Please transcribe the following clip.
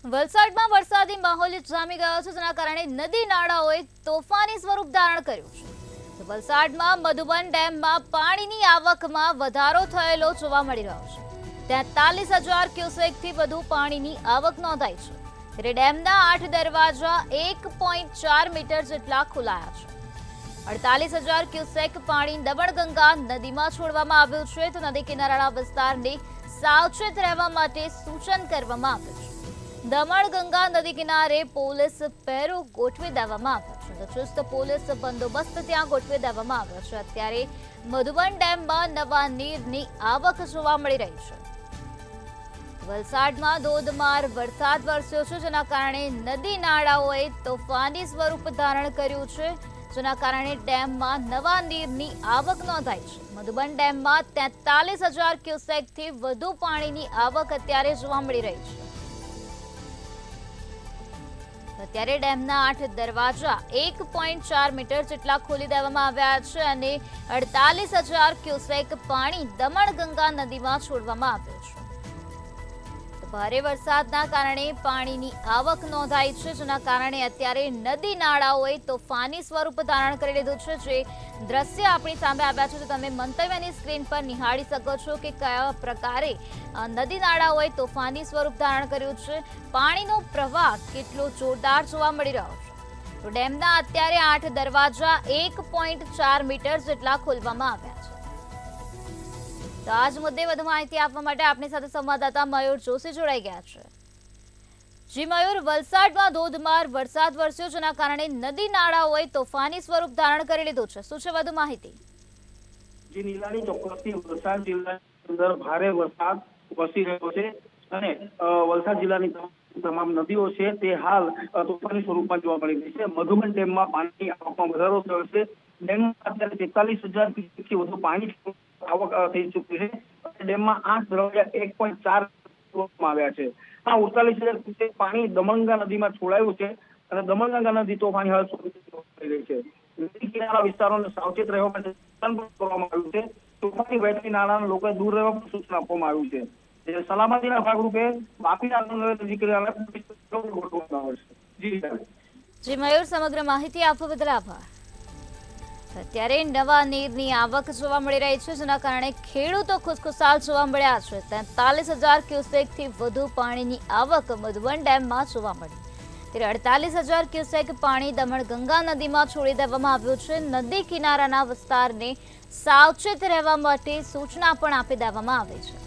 વલસાડમાં વરસાદી માહોલ જામી ગયો છે, જેના કારણે નદી નાળાઓએ તોફાની સ્વરૂપ ધારણ કર્યું છે। વલસાડમાં મધુબન ડેમમાં પાણીની આવકમાં વધારો થયેલો જોવા મળી રહ્યો છે। 43,000 ક્યુસેકથી વધુ પાણીની આવક નોંધાઈ છે, ત્યારે ડેમના 8 દરવાજા 1.4 મીટર જેટલા ખોલાયા છે। 48,000 ક્યુસેક પાણી દમણગંગા નદીમાં છોડવામાં આવ્યું છે, તો નદી કિનારાના વિસ્તારને સાવચેત રહેવા માટે સૂચન કરવામાં આવ્યું છે। દમણગંગા નદી કિનારે પોલીસ પહેરો ગોઠવી દેવામાં આવ્યો છે, ચુસ્ત પોલીસ બંદોબસ્ત ત્યાં ગોઠવી દેવામાં આવ્યો છે। અત્યારે મધુબન ડેમમાં નવા નીરની આવક જોવા મળી રહી છે। વલસાડમાં ધોધમાર વરસાદ વરસ્યો છે, જેના કારણે નદી નાળાઓએ તોફાની સ્વરૂપ ધારણ કર્યું છે, જેના કારણે ડેમમાં નવા નીરની આવક નોંધાઈ છે। મધુબન ડેમમાં 43,000 ક્યુસેકથી વધુ પાણીની આવક અત્યારે જોવા મળી રહી છે। અત્યારે ડેમના 8 દરવાજા 1.4 મીટર જેટલા ખોલી દેવામાં આવ્યા છે અને 48,000 ક્યુસેક પાણી દમણગંગા નદીમાં છોડવામાં આવ્યું છે। ભારે વરસાદના કારણે પાણીની આવક નોંધાઈ છે, જેના કારણે અત્યારે નદી નાળાઓએ તોફાની સ્વરૂપ ધારણ કરી લીધું છે। જે દ્રશ્ય આપણી સામે આવ્યા છે, તો તમે મંતવ્યની સ્ક્રીન પર નિહાળી શકો છો કે કયા પ્રકારે નદી નાળાઓએ તોફાની સ્વરૂપ ધારણ કર્યું છે। પાણીનો પ્રવાહ કેટલો જોરદાર જોવા મળી રહ્યો છે। તો ડેમના અત્યારે 8 દરવાજા 1.4 મીટર જેટલા ખોલવામાં આવ્યા છે। તો આજ મુદ્દે વધુ માહિતી આપવા માટે આપણી સાથે સંવાદદાતા મયુર જોશી જોડાઈ ગયા છે। જી મયુર, વલસાડમાં ધોધમાર વરસાદ વરસ્યો, જેના કારણે નદી નાળાઓએ તોફાની સ્વરૂપ ધારણ કરી લીધું છે, શું છે વધુ માહિતી? જી નીલાની, ચોક્કસથી વલસાડ જિલ્લાની અંદર ભારે વરસાદ વરસી રહ્યો છે અને વલસાડ જિલ્લાની તમામ નદીઓ છે તે હાલ તોફાની સ્વરૂપમાં જોવા મળી રહી છે। મધુબન ડેમમાં પાણીની આવકમાં વધારો થયો છે। ડેમમાં અત્યારે 43,000 ક્યુસેકથી વધુ પાણી આવક થઈ ચૂકી છે। ડેમમાં 8 દરવાજા 1.4 આવ્યા છે। આ 48,000 ક્યુસેક પાણી દમણગંગા નદીમાં છોડાયું છે અને દમણગંગા નદી તોફાની હાલ થઈ રહી છે। નદી કિનારા વિસ્તારોને સાવચેત રહેવા માટે સૂચન કરવામાં આવ્યું છે। તોફાની વહેતી નાળાના લોકોએ દૂર રહેવા પણ સૂચના આપવામાં આવ્યું છે। સલામતીના ભાગરૂપે વાપીના નદી કિનારા ગોઠવવામાં આવે છે। જી મયુર, સમગ્ર માહિતી આપવા બદલ આભાર। અત્યારે નવા નીરની આવક જોવા મળી રહી છે, જેના કારણે ખેડૂતો ખુશખુશાલ જોવા મળ્યા છે। 43,000 ક્યુસેકથી વધુ પાણીની આવક મધુબન ડેમમાં જોવા મળી, ત્યારે 48,000 ક્યુસેક પાણી દમણગંગા નદીમાં છોડી દેવામાં આવ્યું છે। નદી કિનારાના વિસ્તારને સાવચેત રહેવા માટે સૂચના પણ આપી દેવામાં આવી છે।